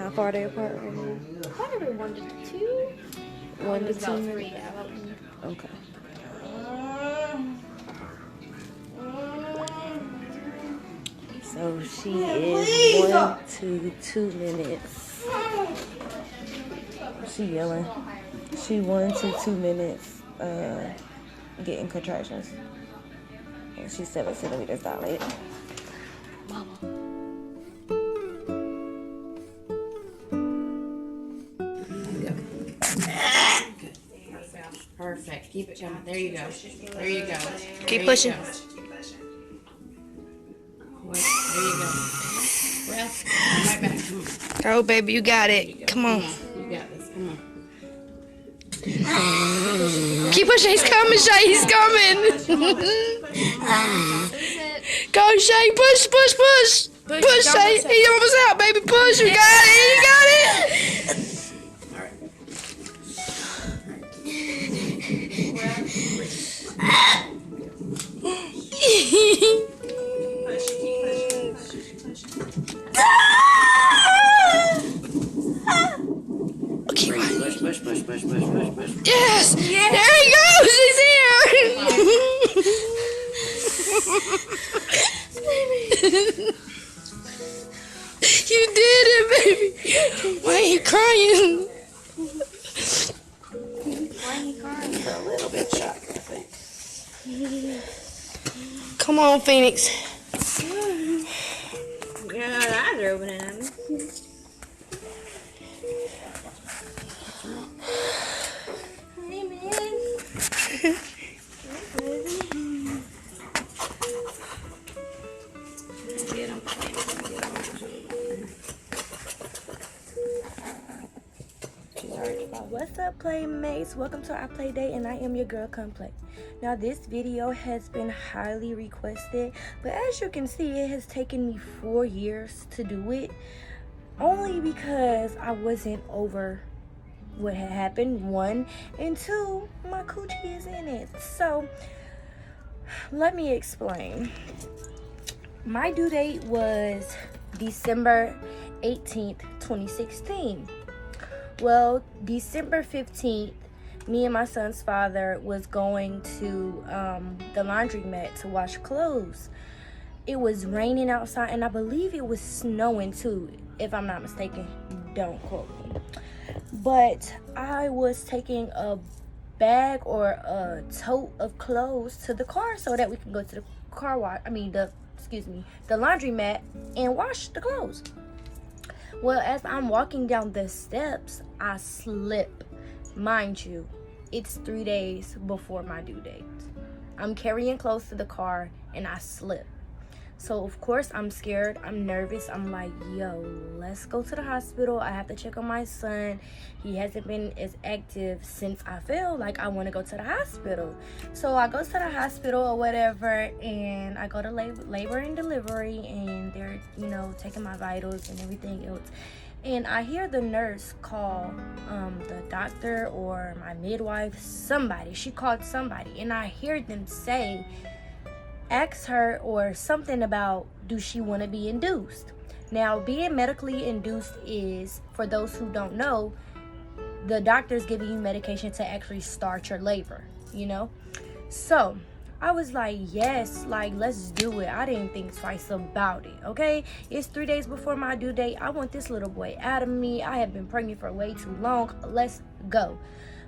how far are they apart right now? Probably 1 to 2. 1 to 2 about minutes? 3, yeah. About 1. Okay. So she is 1 to 2 minutes. She yelling. She 1 to 2 minutes getting contractions. And she's 7 centimeters dilated. Mama. Perfect. Keep it coming. There you go. There you go. Keep pushing. There you go. Rest. Right back. Come on. Go, baby. You got it. Come on. You got this. Come on. Keep pushing. He's coming, Shay. He's coming. Go, Shay. Push, push, push. Push, Shay. He almost out, baby. Push. You got it. You got it. Push. Yes! Yeah. There he goes! He's here! You did it, baby! Why are you crying? Why are you crying? A little bit shocked, I think. Come on, Phoenix. Yeah, eyes are opening at me. Hey, man. What's up, playmates? Welcome to our play day, and I am your girl, Come Play. Now, this video has been highly requested, but as you can see, it has taken me 4 years to do it, only because I wasn't over what had happened, 1, and 2, my coochie is in it. So, let me explain. My due date was December 18th, 2016. Well, December 15th, me and my son's father was going to the laundromat to wash clothes. It was raining outside, and I believe it was snowing too, if I'm not mistaken. Don't quote me. But I was taking a bag or a tote of clothes to the car so that we can go to the car wash. the laundromat and wash the clothes. Well, as I'm walking down the steps, I slip. Mind you, it's 3 days before my due date. I'm carrying clothes to the car and I slip. So, of course, I'm scared. I'm nervous. I'm like, yo, let's go to the hospital. I have to check on my son. He hasn't been as active since I feel like I want to go to the hospital. So I go to the hospital or whatever, and I go to labor and delivery, and they're, taking my vitals and everything else. And I hear the nurse call the doctor or my midwife, somebody. She called somebody, and I hear them say, ask her or something about, do she want to be induced? Now, being medically induced is, for those who don't know, the doctor's giving you medication to actually start your labor, So, I was like, yes, let's do it. I didn't think twice about it, okay? It's 3 days before my due date. I want this little boy out of me. I have been pregnant for way too long. Let's go.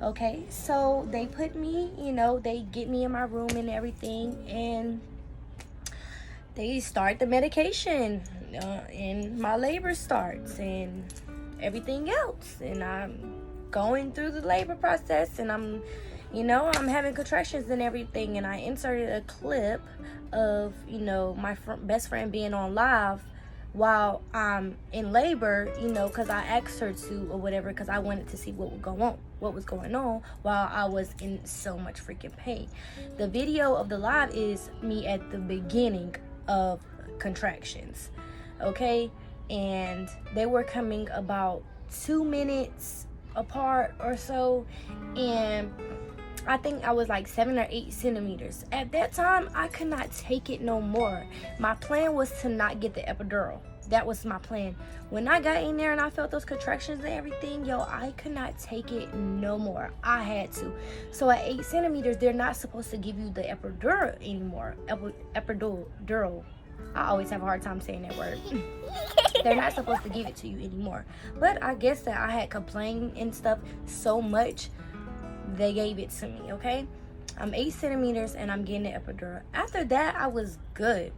Okay, so they put me, they get me in my room and everything, and they start the medication, and my labor starts and everything else, and I'm going through the labor process, and I'm having contractions and everything, and I inserted a clip of, my best friend being on live while I'm in labor, because I asked her to or whatever, because I wanted to see what was going on while I was in so much freaking pain. The video of the live is me at the beginning of contractions, okay? And they were coming about 2 minutes apart or so, and I think I was like 7 or 8 centimeters. At that time, I could not take it no more. My plan was to not get the epidural, that was my plan. When I got in there and I felt those contractions and everything, yo, I could not take it no more. I had to. So at 8 centimeters, they're not supposed to give you the epidural anymore. Epidural. I always have a hard time saying that word. They're not supposed to give it to you anymore. But I guess that I had complained and stuff so much, they gave it to me, okay? I'm 8 centimeters and I'm getting the epidural. After that, I was good.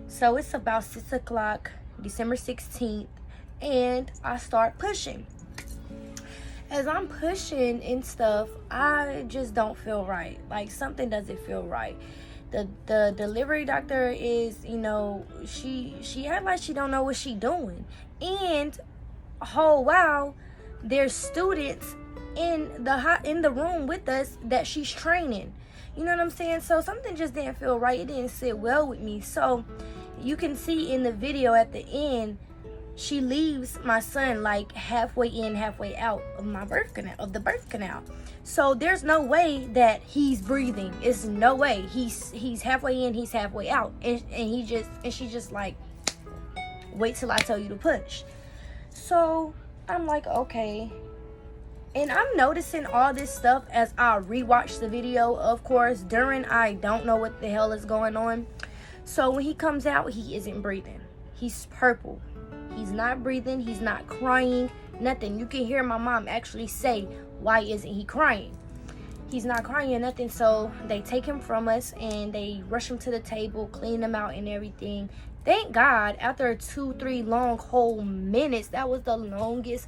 So it's about 6 o'clock, December 16th, and I start pushing. As I'm pushing and stuff, I just don't feel right. Like, something doesn't feel right. The delivery doctor is, you know, she act like she don't know what she doing. And, oh wow, there's students in the room with us that she's training. You know what I'm saying? So something just didn't feel right. It didn't sit well with me. So you can see in the video at the end, she leaves my son like halfway in, halfway out of the birth canal. So there's no way that he's breathing. It's no way. He's halfway in, he's halfway out. And she just like, wait till I tell you to push. So I'm like, okay. And I'm noticing all this stuff as I rewatch the video. Of course, during I don't know what the hell is going on. So when he comes out, he isn't breathing. He's purple. He's not breathing. He's not crying. Nothing. You can hear my mom actually say, why isn't he crying? He's not crying or nothing. So they take him from us and they rush him to the table, clean him out and everything. Thank God, after 2-3 long whole minutes, that was the longest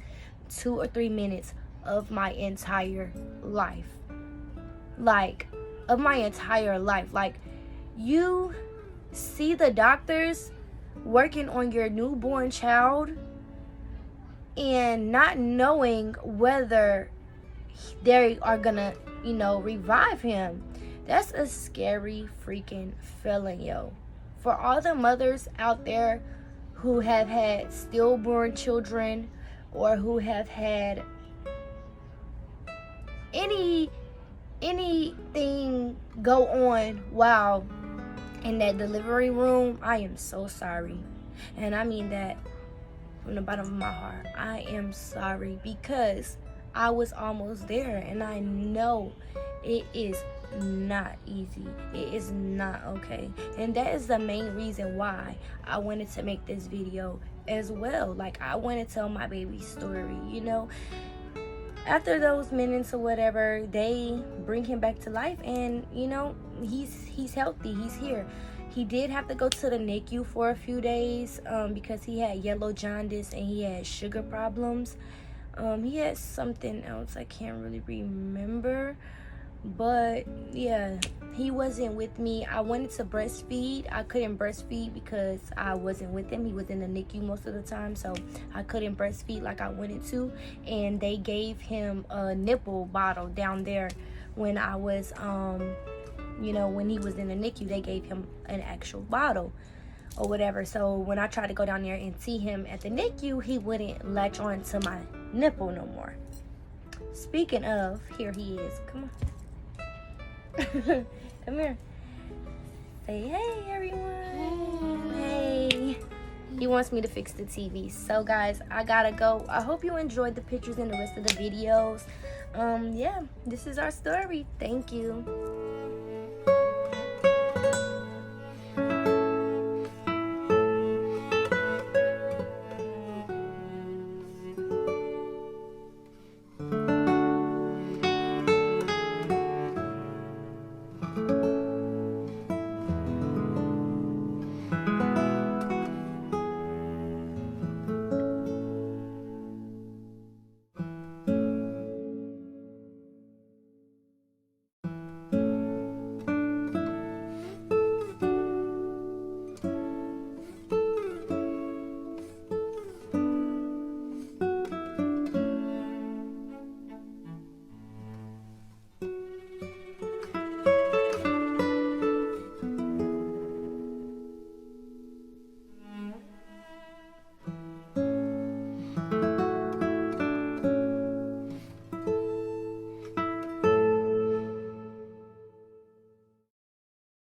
2 or 3 minutes of my entire life. Like, of my entire life. Like, you see the doctors working on your newborn child and not knowing whether they are gonna, you know, revive him. That's a scary freaking feeling, yo. For all the mothers out there who have had stillborn children or who have had anything go on while in that delivery room, I am so sorry. And I mean that from the bottom of my heart. I am sorry because I was almost there and I know it is not easy. It is not okay. And that is the main reason why I wanted to make this video as well. Like, I want to tell my baby's story, you know. After those minutes or whatever, they bring him back to life and, you know, he's healthy. He's here. He did have to go to the NICU for a few days because he had yellow jaundice and he had sugar problems. He had something else I can't really remember. But, yeah, he wasn't with me. I wanted to breastfeed. I couldn't breastfeed because I wasn't with him. He was in the NICU most of the time, so I couldn't breastfeed like I wanted to. And they gave him a nipple bottle down there when I was, you know, when he was in the NICU. They gave him an actual bottle or whatever. So when I tried to go down there and see him at the NICU, he wouldn't latch on to my nipple no more. Speaking of, here he is. Come on. Come here. Say hey, everyone. Hey. He wants me to fix the TV. So, guys, I gotta go. I hope you enjoyed the pictures and the rest of the videos. Yeah, this is our story. Thank you.